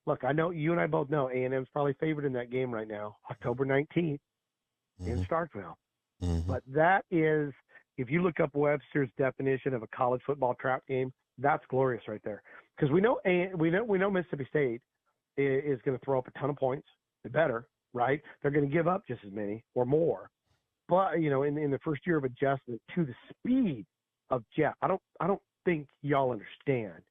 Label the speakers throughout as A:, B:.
A: Look, I know you and I both know A&M's probably favored in that game right now, October 19th in
B: Hmm.
A: Starkville.
B: Hmm.
A: But that is, if you look up Webster's definition of a college football trap game, that's glorious right there. Because we know Mississippi State is going to throw up a ton of points. They better, right? They're going to give up just as many or more. But in the first year of adjustment to the speed of Jeff, I don't think y'all understand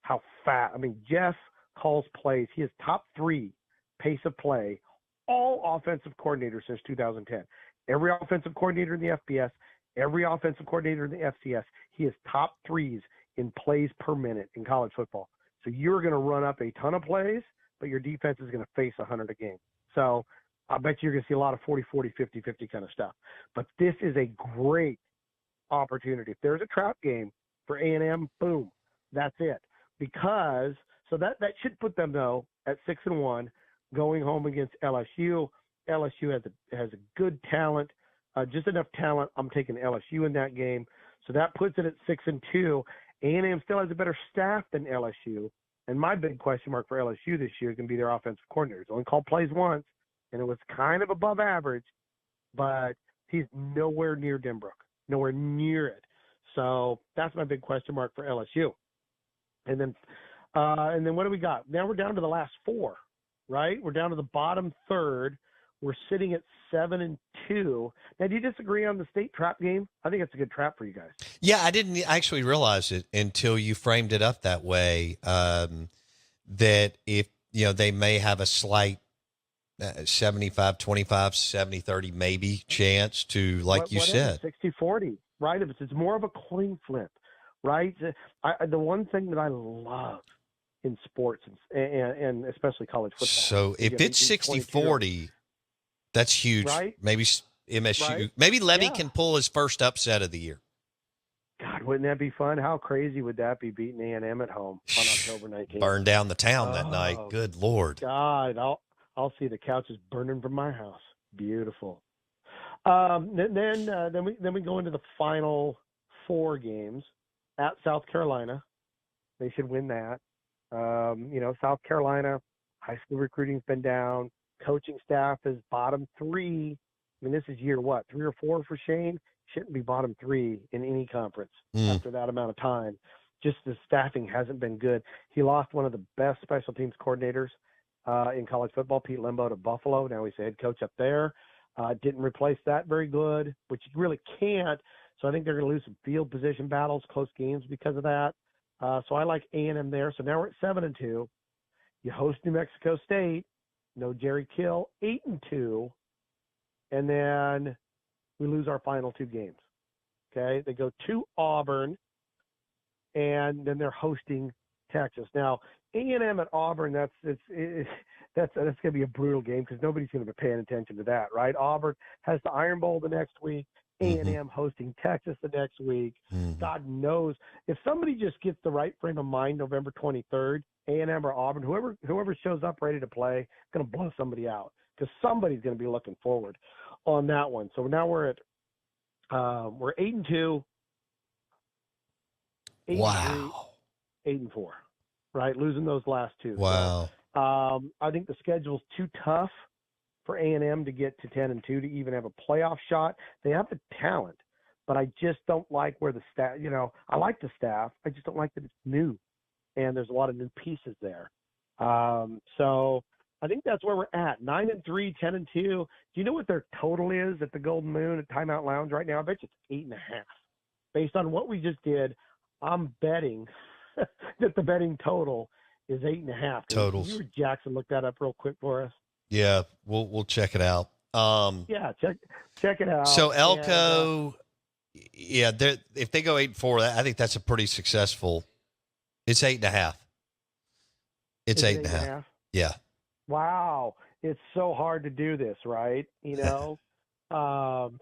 A: how fast. I mean, Jeff calls plays. He is top three pace of play, all offensive coordinators since 2010. Every offensive coordinator in the FBS, every offensive coordinator in the FCS, he is top threes in plays per minute in college football. So you're going to run up a ton of plays, but your defense is going to face 100 a game. So I bet you're going to see a lot of 40, 40, 50, 50 kind of stuff. But this is a great opportunity. If there's a trap game for A&M, boom, that's it. Because that should put them though at 6-1, going home against LSU. LSU has a good talent, just enough talent. I'm taking LSU in that game, so that puts it at 6-2. A&M still has a better staff than LSU, and my big question mark for LSU this year is going to be their offensive coordinator. He's only called plays once, and it was kind of above average, but he's nowhere near Denbrook, nowhere near it. So that's my big question mark for LSU. And then what do we got? Now we're down to the last four, right? We're down to the bottom third. We're sitting at 7-2. Now, do you disagree on the state trap game? I think it's a good trap for you guys.
B: Yeah, I didn't actually realize it until you framed it up that way. That if they may have a slight 75-25, 70-30 maybe chance to, like you
A: Whatever,
B: said.
A: 60-40, right? If it's more of a coin flip, right? The one thing that I love in sports and especially college football
B: So
A: is you
B: if
A: have
B: it's
A: 18, 22-year-olds,
B: 60-40, that's huge.
A: right?
B: Maybe
A: Right?
B: MSU, maybe Levy
A: Yeah.
B: can pull his first upset of the year.
A: God, wouldn't that be fun? How crazy would that be beating A&M at home on October 19th?
B: Burn down the town that night.
A: Oh,
B: Good Lord.
A: God, I'll see the couches burning from my house. Beautiful. Then we go into the final four games at South Carolina. They should win that. South Carolina high school recruiting's been down. Coaching staff is bottom three. I mean, this is year what, 3 or 4 for Shane? Shouldn't be bottom three in any conference
B: Mm.
A: after that amount of time. Just the staffing hasn't been good. He lost one of the best special teams coordinators in college football, Pete Limbo, to Buffalo. Now he's the head coach up there. Didn't replace that very good, which you really can't. So I think they're going to lose some field position battles, close games because of that. So I like A&M there. So now we're at 7-2. You host New Mexico State. No Jerry Kill, 8-2. And then we lose our final two games. Okay, they go to Auburn, and then they're hosting Texas. Now A&M at Auburn, that's going to be a brutal game because nobody's going to be paying attention to that, right? Auburn has the Iron Bowl the next week.
B: Hmm.
A: A&M hosting Texas the next week.
B: Hmm.
A: God knows if somebody just gets the right frame of mind November 23rd, A&M or Auburn, whoever shows up ready to play, is going to blow somebody out because somebody's going to be looking forward on that one. So now we're 8-2, 8-3,
B: Wow.
A: 8-4, right? Losing those last two. So
B: Wow.
A: I think the schedule's too tough for A&M to get to 10-2 to even have a playoff shot. They have the talent, but I just don't like where the staff. I like the staff. I just don't like that it's new, and there's a lot of new pieces there. So I think that's where we're at. 9-3, 10-2. Do you know what their total is at the Golden Moon at Timeout Lounge right now? I bet you it's 8.5. Based on what we just did, I'm betting that the betting total is 8.5. Can you
B: Totals.
A: or Jackson look that up real quick for us?
B: Yeah, we'll check it out.
A: Yeah, check it out.
B: So
A: And
B: Elko, yeah, if they go 8-4, I think that's a pretty successful. It's 8.5. It's
A: is it
B: eight and
A: eight
B: a
A: and a
B: half.
A: half?
B: Yeah.
A: Wow, it's so hard to do this, right? Um,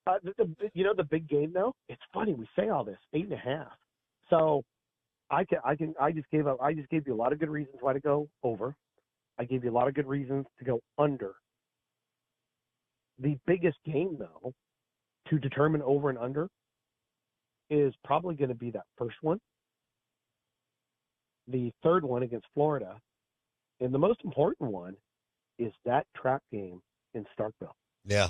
A: the big game though. It's funny we say all this 8.5. So I just gave you a lot of good reasons why to go over. I gave you a lot of good reasons to go under. The biggest game though to determine over and under is probably going to be that first one. the third one against Florida, and the most important one is that track game in Starkville.
B: Yeah.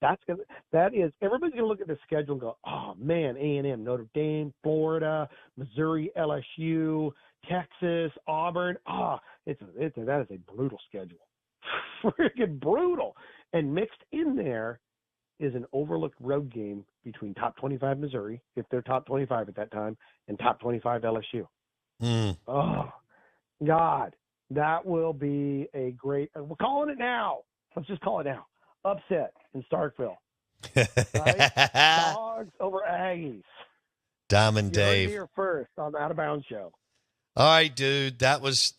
A: That is everybody's gonna look at the schedule and go, oh man, A&M, Notre Dame, Florida, Missouri, LSU, Texas, Auburn. That is a brutal schedule, freaking brutal. And mixed in there is an overlooked road game between top 25 Missouri, if they're top 25 at that time, and top 25 LSU. Oh God, that will be a great. We're calling it now. Let's just call it now. Upset in Starkville. Right? Dogs over Aggies.
B: Diamond
A: You heard it
B: Dave.
A: here first on the Out of Bounds show.
B: All right, dude. That was